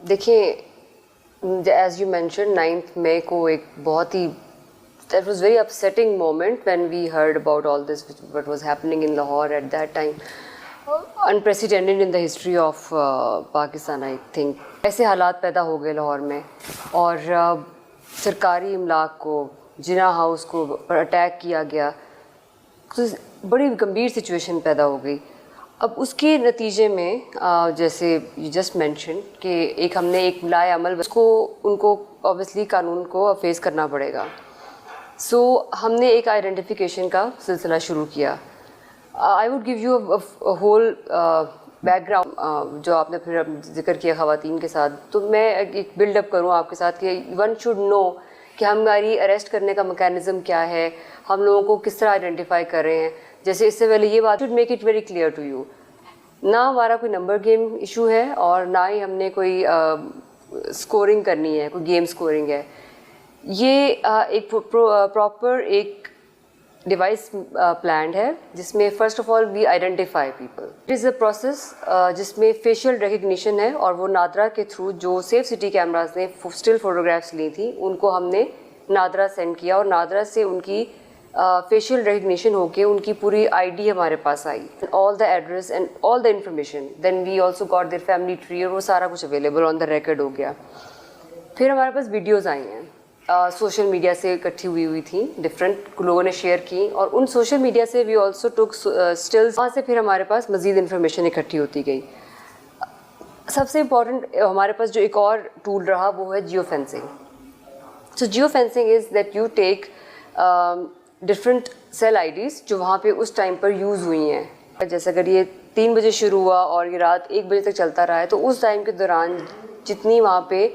دیکھیں as you mention 9 مئی کو ایک بہت ہی that was very upsetting moment when we heard about all this what was happening in Lahore at that time, unprecedented in the history of Pakistan I think. ایسے حالات پیدا ہو گئے لاہور میں اور سرکاری املاک کو جناح ہاؤس کو پر اٹیک کیا گیا تو بڑی گمبھیر سچویشن پیدا ہو گئی. اب اس کے نتیجے میں جیسے یو جسٹ مینشن کہ ایک ہم نے ایک لائے عمل اس کو ان کو اوبیسلی قانون کو فیس کرنا پڑے گا. سو ہم نے ایک آئیڈینٹیفیکیشن کا سلسلہ شروع کیا. I would give you whole back ground جو آپ نے پھر ذکر کیا خواتین کے ساتھ, تو میں ایک بلڈ اپ کروں آپ کے ساتھ کہ ون شوڈ نو کہ ہماری اریسٹ کرنے کا میکینزم کیا ہے, ہم لوگوں کو کس طرح آئیڈینٹیفائی کر رہے ہیں. جیسے اس سے پہلے یہ بات should make it very clear to you, نہ ہمارا کوئی نمبر گیم ایشو ہے اور نہ ہی ہم نے کوئی اسکورنگ کرنی ہے, کوئی گیم اسکورنگ ہے. یہ ایک پراپر ایک ڈیوائس پلانڈ ہے جس میں first of all we identify people. It is a process جس میں فیشیل ریکگنیشن ہے اور وہ نادرا کے تھرو جو سیف سٹی کیمراز نے اسٹل فوٹوگرافس لی تھیں ان کو ہم نے نادرا سینڈ کیا اور نادرا سے ان کی فیشیل ریکگنیشن ہو کے ان کی پوری آئی ڈی ہمارے پاس آئی, all the address and all the information. Then we also got their family tree اور وہ سارا کچھ اویلیبل آن دا ریکارڈ ہو گیا. پھر ہمارے پاس ویڈیوز آئی ہیں سوشل میڈیا سے اکٹھی ہوئی تھیں, ڈفرینٹ لوگوں نے شیئر کی اور ان سوشل میڈیا سے وی آلسو ٹک اسٹلز, وہاں سے پھر ہمارے پاس مزید انفارمیشن اکٹھی ہوتی گئی. سب سے امپورٹنٹ ہمارے پاس جو ایک اور ٹول رہا وہ ہے geo fencing. So geo fencing is that you take different cell IDs جو وہاں پہ اس ٹائم پر یوز ہوئی ہیں. جیسے اگر یہ 3 بجے شروع ہوا اور یہ رات 1 بجے تک چلتا رہا ہے تو اس ٹائم کے دوران جتنی وہاں پہ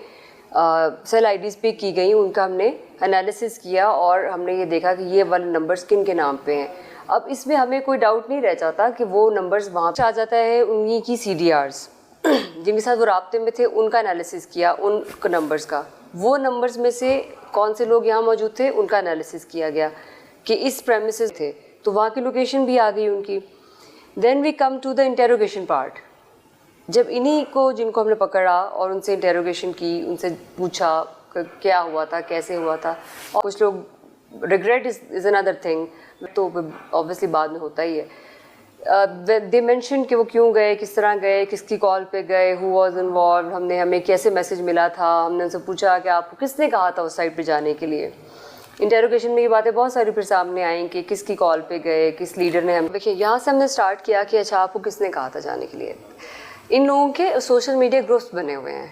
سیل آئی ڈیز پک کی گئیں ان کا ہم نے انالیسس کیا اور ہم نے یہ دیکھا کہ یہ والے نمبرز کن کے نام پہ ہیں. اب اس میں ہمیں کوئی ڈاؤٹ نہیں رہ جاتا کہ وہ نمبرز وہاں پہ آ جاتا ہے. انہیں کی سی ڈی آرز جن کے ساتھ وہ رابطے میں تھے ان کا انالیسس کیا, ان نمبرز کا, وہ نمبرز میں سے کون سے لوگ یہاں موجود تھے ان کا انالیسس کیا گیا کہ اس پریمیسز تھے تو وہاں کی لوکیشن بھی آ گئی ان کی. Then we come to the interrogation part. جب انہی کو جن کو ہم نے پکڑا اور ان سے انٹیروگیشن کی, ان سے پوچھا کیا ہوا تھا, کیسے ہوا تھا, اور کچھ لوگ ریگریٹ از اندر تھنگ, تو اوبیسلی بعد میں ہوتا ہی ہے. دے مینشن کہ وہ کیوں گئے, کس طرح گئے, کس کی کال پہ گئے, ہو واز انوالوڈ, ہمیں کیسے میسج ملا تھا. ہم نے ان سے پوچھا کہ آپ کو کس نے کہا تھا اس سائٹ پہ جانے کے لیے. انٹیروگیشن میں یہ باتیں بہت ساری پھر سامنے آئیں کہ کس کی کال پہ گئے, کس لیڈر نے. دیکھیے یہاں سے ہم نے اسٹارٹ کیا کہ اچھا آپ کو کس نے کہا تھا جانے کے لیے. ان لوگوں کے سوشل میڈیا گروپس بنے ہوئے ہیں,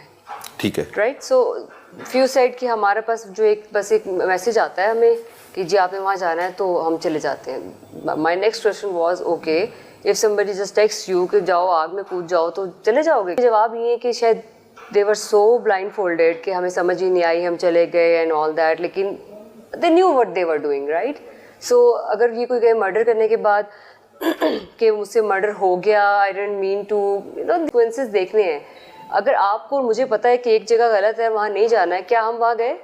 ٹھیک ہے, رائٹ. سو فیو سیڈ کہ ہمارے پاس جو ایک میسج آتا ہے ہمیں کہ جی آپ نے وہاں جانا ہے تو ہم چلے جاتے ہیں. My next question was okay if somebody just texts you کہ جاؤ آگ میں کود جاؤ تو چلے جاؤ گے. جواب یہ ہے کہ شاید they were so blindfolded کہ ہمیں سمجھ ہی نہیں آئی, ہم چلے گئے اینڈ آل دیٹ, لیکن they knew what they were doing, right. سو اگر یہ کوئی گئے مرڈر کرنے کے بعد کہ مجھ سے مرڈر ہو گیا, آئی ڈونٹ مین ٹو کونسیکوینسز دیکھنے ہیں. اگر آپ کو مجھے پتا ہے کہ ایک جگہ غلط ہے وہاں نہیں جانا ہے, کیا ہم وہاں گئے؟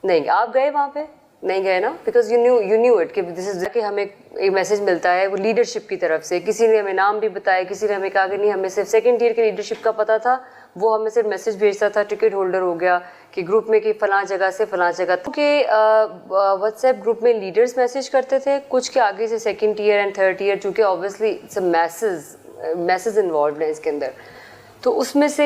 نہیں. آپ گئے وہاں پہ؟ نہیں گئے نا, بیکاز یو نیو اٹ کہ دس از کہ ہمیں ایک میسج ملتا ہے وہ لیڈرشپ کی طرف سے. کسی نے ہمیں نام بھی بتایا, کسی نے ہمیں کہا کہ نہیں ہمیں صرف سیکنڈ ٹیئر کی لیڈرشپ کا پتہ تھا, وہ ہمیں صرف میسج بھیجتا تھا, ٹکٹ ہولڈر ہو گیا کہ گروپ میں کہ فلاں جگہ سے فلاں جگہ. کہ واٹس ایپ گروپ میں لیڈرز میسج کرتے تھے, کچھ کے آگے سے second tier and third tier, چونکہ اوبیسلی میسز انوالوڈ ہیں اس کے اندر. تو اس میں سے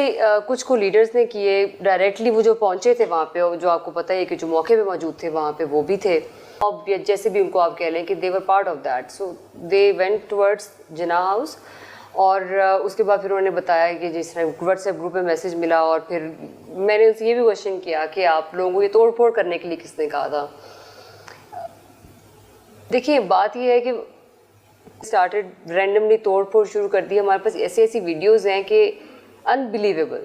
کچھ کو لیڈرز نے کیے ڈائریکٹلی, وہ جو پہنچے تھے وہاں پہ, جو آپ کو پتہ ہے کہ جو موقع پہ موجود تھے وہاں پہ وہ بھی تھے, اور جیسے بھی ان کو آپ کہہ لیں کہ they were part of that. So they went towards Jinnah House, اور اس کے بعد پھر انہوں نے بتایا کہ جس طرح واٹس ایپ گروپ میں میسج ملا, اور پھر میں نے ان سے یہ بھی کویشچن کیا کہ آپ لوگوں کو یہ توڑ پھوڑ کرنے کے لیے کس نے کہا تھا. دیکھیے بات یہ ہے کہ اسٹارٹیڈ رینڈملی توڑ پھوڑ شروع کر دی. ہمارے پاس ایسی ویڈیوز ہیں کہ انبلیویبل,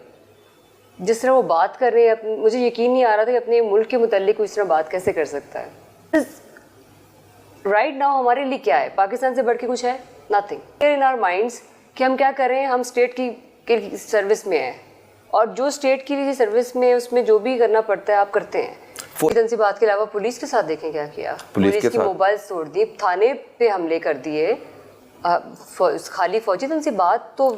جس طرح وہ بات کر رہے ہیں, مجھے یقین نہیں آ رہا تھا کہ اپنے ملک کے متعلق وہ اس طرح بات کیسے کر سکتا ہے. رائٹ ناؤ ہمارے لیے کیا ہے, پاکستان سے بڑھ کے کچھ ہے؟ نتھنگ. ان آور مائنڈس کہ ہم کیا کر رہے ہیں, ہم اسٹیٹ کی سروس میں ہیں, اور جو اسٹیٹ کی لیے سروس میں اس میں جو بھی کرنا پڑتا ہے آپ کرتے ہیں. تنصیبات کے علاوہ پولیس کے ساتھ دیکھیں کیا کیا, پولیس کی موبائل توڑ دی, تھانے پہ حملے کر دیے, خالی فوجی تنصیبات تو